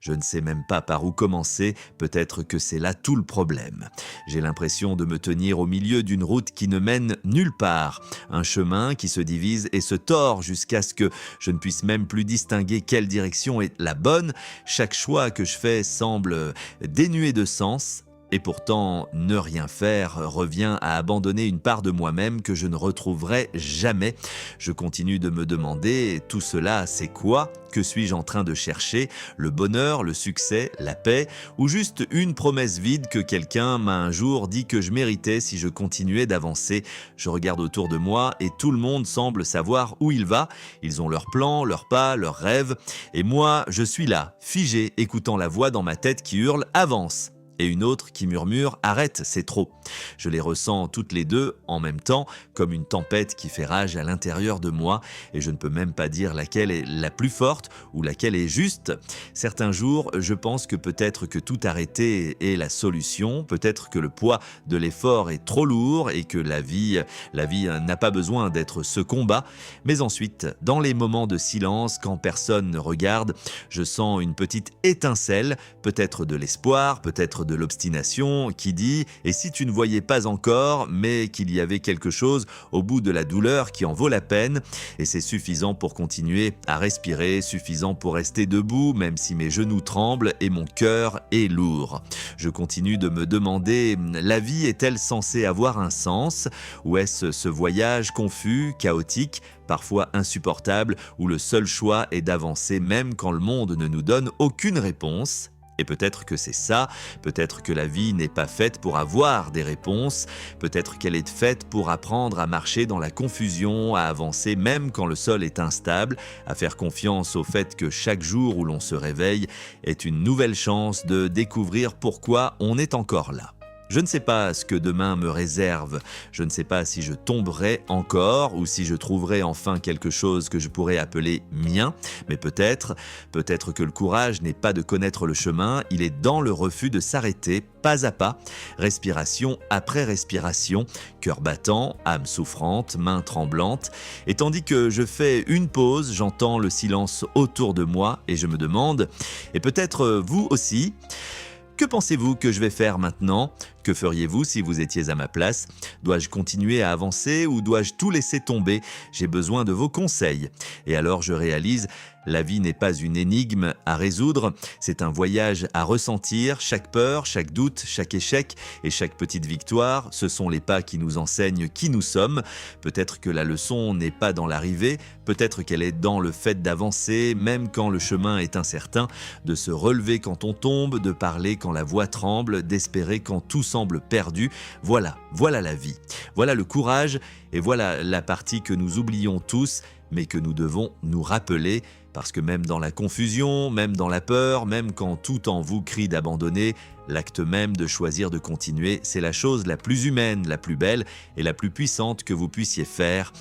Je ne sais même pas par où commencer, peut-être que c'est là tout le problème. J'ai l'impression de me tenir au milieu d'une route qui ne mène nulle part, un chemin qui se divise et se tord jusqu'à ce que je ne puisse même plus distinguer quelle direction est la bonne. Chaque choix que je fais semble dénué de sens. Et pourtant, ne rien faire revient à abandonner une part de moi-même que je ne retrouverai jamais. Je continue de me demander, tout cela, c'est quoi? Que suis-je en train de chercher? Le bonheur, le succès, la paix? Ou juste une promesse vide que quelqu'un m'a un jour dit que je méritais si je continuais d'avancer? Je regarde autour de moi et tout le monde semble savoir où il va. Ils ont leurs plans, leurs pas, leurs rêves. Et moi, je suis là, figé, écoutant la voix dans ma tête qui hurle « Avance !» et une autre qui murmure « Arrête, c'est trop ». Je les ressens toutes les deux en même temps, comme une tempête qui fait rage à l'intérieur de moi, et je ne peux même pas dire laquelle est la plus forte ou laquelle est juste. Certains jours, je pense que peut-être que tout arrêter est la solution, peut-être que le poids de l'effort est trop lourd et que la vie n'a pas besoin d'être ce combat. Mais ensuite, dans les moments de silence, quand personne ne regarde, je sens une petite étincelle, peut-être de l'espoir, peut-être de l'obstination, qui dit « Et si tu ne voyais pas encore, mais qu'il y avait quelque chose au bout de la douleur qui en vaut la peine ?» Et c'est suffisant pour continuer à respirer, suffisant pour rester debout, même si mes genoux tremblent et mon cœur est lourd. Je continue de me demander, la vie est-elle censée avoir un sens? Ou est-ce ce voyage confus, chaotique, parfois insupportable, où le seul choix est d'avancer même quand le monde ne nous donne aucune réponse? Et peut-être que c'est ça, peut-être que la vie n'est pas faite pour avoir des réponses, peut-être qu'elle est faite pour apprendre à marcher dans la confusion, à avancer même quand le sol est instable, à faire confiance au fait que chaque jour où l'on se réveille est une nouvelle chance de découvrir pourquoi on est encore là. Je ne sais pas ce que demain me réserve, je ne sais pas si je tomberai encore ou si je trouverai enfin quelque chose que je pourrais appeler mien, mais peut-être que le courage n'est pas de connaître le chemin, il est dans le refus de s'arrêter, pas à pas, respiration après respiration, cœur battant, âme souffrante, main tremblante, et tandis que je fais une pause, j'entends le silence autour de moi et je me demande, et peut-être vous aussi, que pensez-vous que je vais faire maintenant? Que feriez-vous si vous étiez à ma place? Dois-je continuer à avancer ou dois-je tout laisser tomber? J'ai besoin de vos conseils. Et alors je réalise, la vie n'est pas une énigme à résoudre, c'est un voyage à ressentir, chaque peur, chaque doute, chaque échec et chaque petite victoire, ce sont les pas qui nous enseignent qui nous sommes. Peut-être que la leçon n'est pas dans l'arrivée, peut-être qu'elle est dans le fait d'avancer, même quand le chemin est incertain, de se relever quand on tombe, de parler quand la voix tremble, d'espérer quand tout semble perdu. Voilà la vie. Voilà le courage et voilà la partie que nous oublions tous, mais que nous devons nous rappeler, parce que même dans la confusion, même dans la peur, même quand tout en vous crie d'abandonner, l'acte même de choisir de continuer, c'est la chose la plus humaine, la plus belle et la plus puissante que vous puissiez faire.